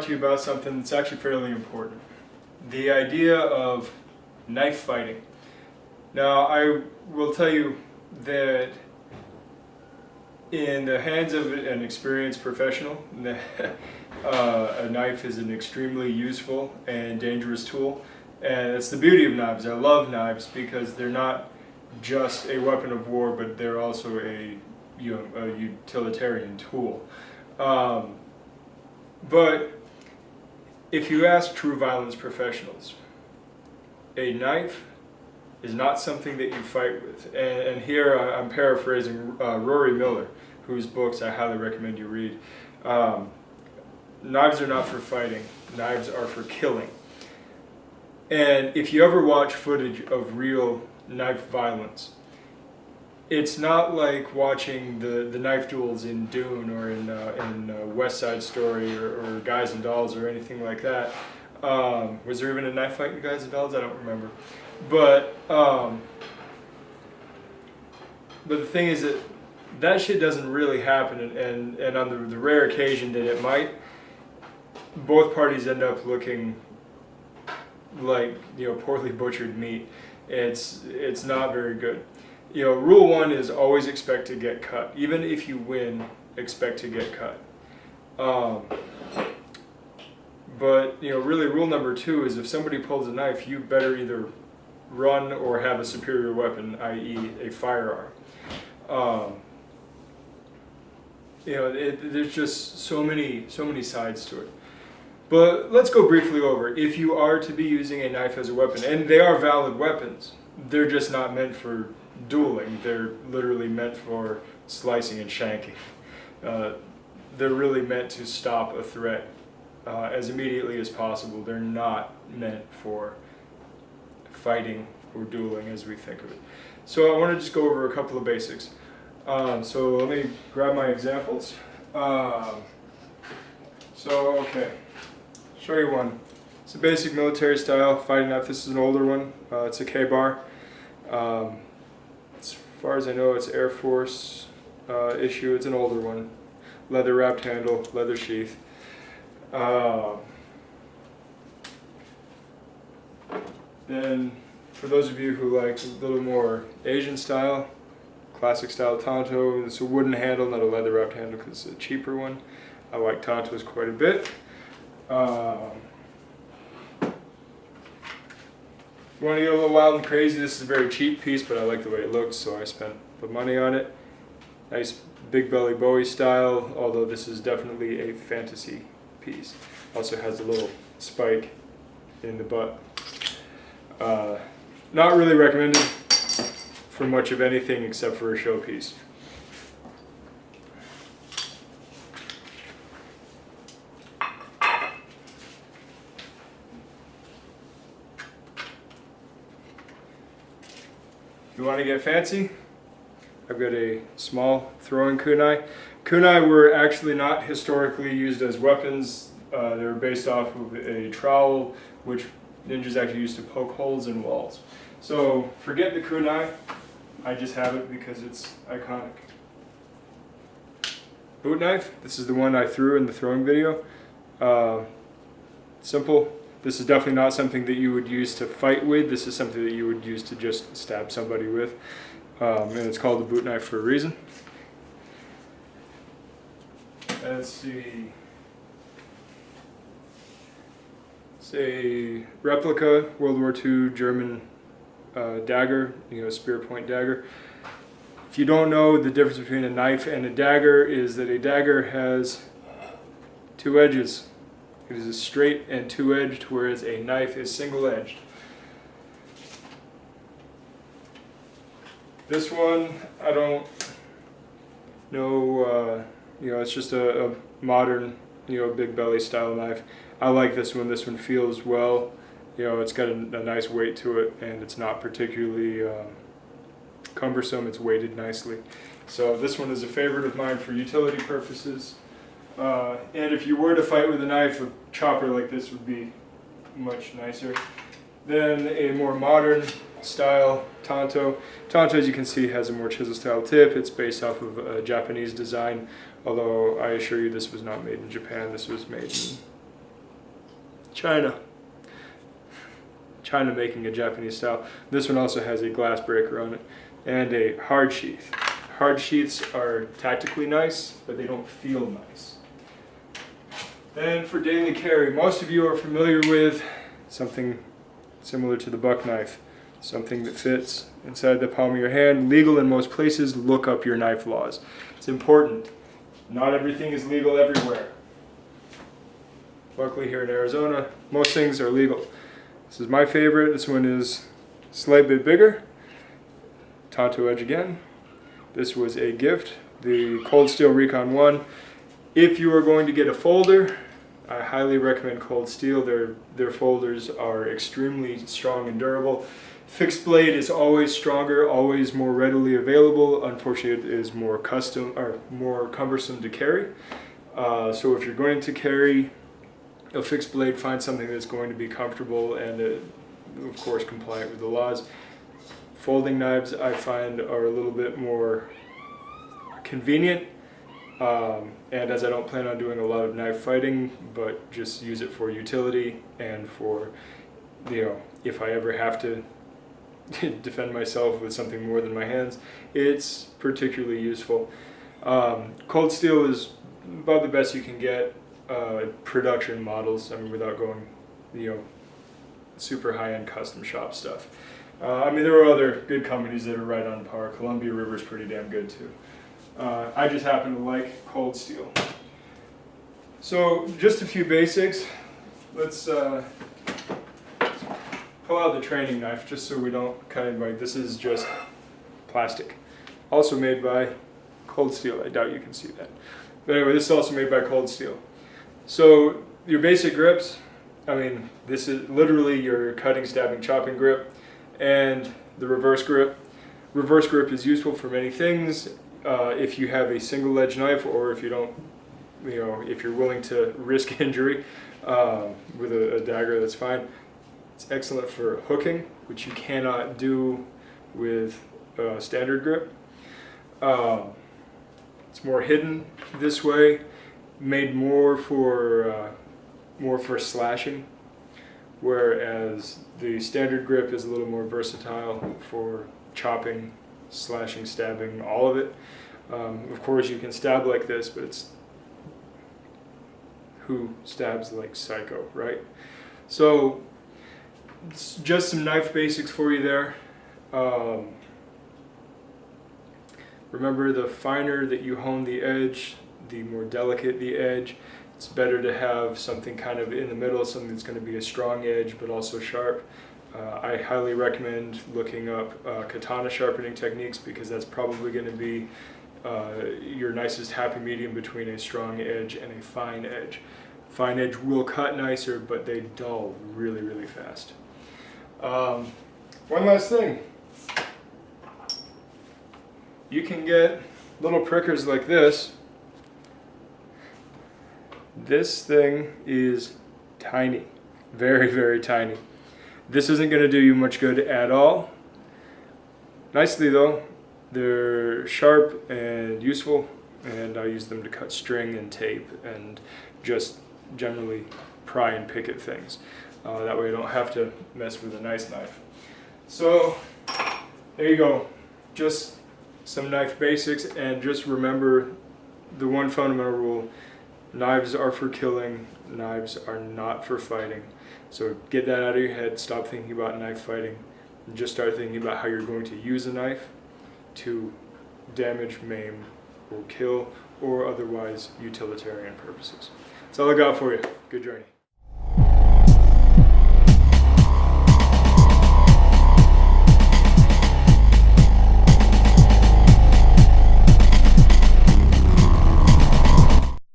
talk to you about something that's actually fairly important. The idea of knife fighting. Now, I will tell you that in the hands of an experienced professional, a knife is an extremely useful and dangerous tool. And it's the beauty of knives. I love knives because they're not just a weapon of war, but they're also a utilitarian tool. But if you ask true violence professionals, a knife is not something that you fight with. And here I'm paraphrasing Rory Miller, whose books I highly recommend you read. Knives are not for fighting. Knives are for killing. And if you ever watch footage of real knife violence, it's not like watching the knife duels in Dune or in West Side Story or Guys and Dolls or anything like that. Was there even a knife fight in Guys and Dolls? I don't remember. But the thing is that shit doesn't really happen, and on the rare occasion that it might, both parties end up looking like poorly butchered meat. It's not very good. Rule 1 is always expect to get cut. Even if you win, expect to get cut. But really, rule number 2 is if somebody pulls a knife, you better either run or have a superior weapon, i.e. a firearm. There's just so many sides to it. But let's go briefly over. If you are to be using a knife as a weapon, and they are valid weapons, they're just not meant for dueling. They're literally meant for slicing and shanking. They're really meant to stop a threat as immediately as possible. They're not meant for fighting or dueling as we think of it. So I want to just go over a couple of basics. So let me grab my examples. Okay, show you one. It's a basic military style fighting knife. This is an older one. It's a K-bar. As far as I know, it's Air Force issue. It's an older one. Leather wrapped handle, leather sheath. Then, for those of you who like a little more Asian style, classic style Tanto, it's a wooden handle, not a leather wrapped handle because it's a cheaper one. I like Tantos quite a bit. You want to get a little wild and crazy, this is a very cheap piece, but I like the way it looks, so I spent the money on it. Nice big belly Bowie style, although this is definitely a fantasy piece. Also has a little spike in the butt. Not really recommended for much of anything except for a showpiece. If you want to get fancy, I've got a small throwing kunai. Kunai were actually not historically used as weapons. They were based off of a trowel, which ninjas actually used to poke holes in walls. So forget the kunai. I just have it because it's iconic. Boot knife. This is the one I threw in the throwing video. Simple. This is definitely not something that you would use to fight with. This is something that you would use to just stab somebody with. And it's called a boot knife for a reason. Let's see. It's a replica World War II German dagger, spear point dagger. If you don't know, the difference between a knife and a dagger is that a dagger has two edges. It is a straight and two-edged, whereas a knife is single-edged. This one, I don't know, it's just a modern, big belly style knife. I like this one. This one feels well. It's got a nice weight to it, and it's not particularly cumbersome. It's weighted nicely. So this one is a favorite of mine for utility purposes. And if you were to fight with a knife, a chopper like this would be much nicer. Then a more modern style Tanto. Tanto, as you can see, has a more chisel style tip. It's based off of a Japanese design, although I assure you this was not made in Japan. This was made in China. China making a Japanese style. This one also has a glass breaker on it and a hard sheath. Hard sheaths are tactically nice, but they don't feel nice. Then for daily carry, most of you are familiar with something similar to the buck knife. Something that fits inside the palm of your hand. Legal in most places. Look up your knife laws. It's important. Not everything is legal everywhere. Luckily here in Arizona, most things are legal. This is my favorite. This one is a slight bit bigger. Tonto edge again. This was a gift. The Cold Steel Recon 1. If you are going to get a folder, I highly recommend Cold Steel. Their folders are extremely strong and durable. Fixed blade is always stronger, always more readily available. Unfortunately, it is more cumbersome to carry. So if you're going to carry a fixed blade, find something that's going to be comfortable and, of course, compliant with the laws. Folding knives, I find, are a little bit more convenient. And as I don't plan on doing a lot of knife fighting, but just use it for utility and for, if I ever have to defend myself with something more than my hands, it's particularly useful. Cold Steel is about the best you can get. Production models, I mean, without going, super high-end custom shop stuff. I mean, there are other good companies that are right on par. Columbia River is pretty damn good too. I just happen to like Cold Steel. So just a few basics. Let's pull out the training knife just so we don't cut anybody. This is just plastic. Also made by Cold Steel. I doubt you can see that. But anyway, this is also made by Cold Steel. So your basic grips, I mean, this is literally your cutting, stabbing, chopping grip, and the reverse grip. Reverse grip is useful for many things. If you have a single edge knife, or if you don't, if you're willing to risk injury with a dagger, that's fine. It's excellent for hooking, which you cannot do with standard grip. It's more hidden this way, made more for slashing, whereas the standard grip is a little more versatile for chopping, slashing, stabbing, all of it. Of course, you can stab like this, but it's who stabs like psycho, right? So it's just some knife basics for you there. Remember, the finer that you hone the edge, the more delicate the edge. It's better to have something kind of in the middle, something that's going to be a strong edge but also sharp. I highly recommend looking up katana sharpening techniques, because that's probably going to be your nicest happy medium between a strong edge and a fine edge. Fine edge will cut nicer, but they dull really, really fast. One last thing. You can get little prickers like this. This thing is tiny, very, very tiny. This isn't going to do you much good at all. Nicely though, they're sharp and useful, and I use them to cut string and tape and just generally pry and pick at things. That way I don't have to mess with a nice knife. So there you go, just some knife basics, and just remember the one fundamental rule: knives are for killing, knives are not for fighting. So get that out of your head, stop thinking about knife fighting, and just start thinking about how you're going to use a knife to damage, maim, or kill, or otherwise utilitarian purposes. That's all I got for you. Good journey.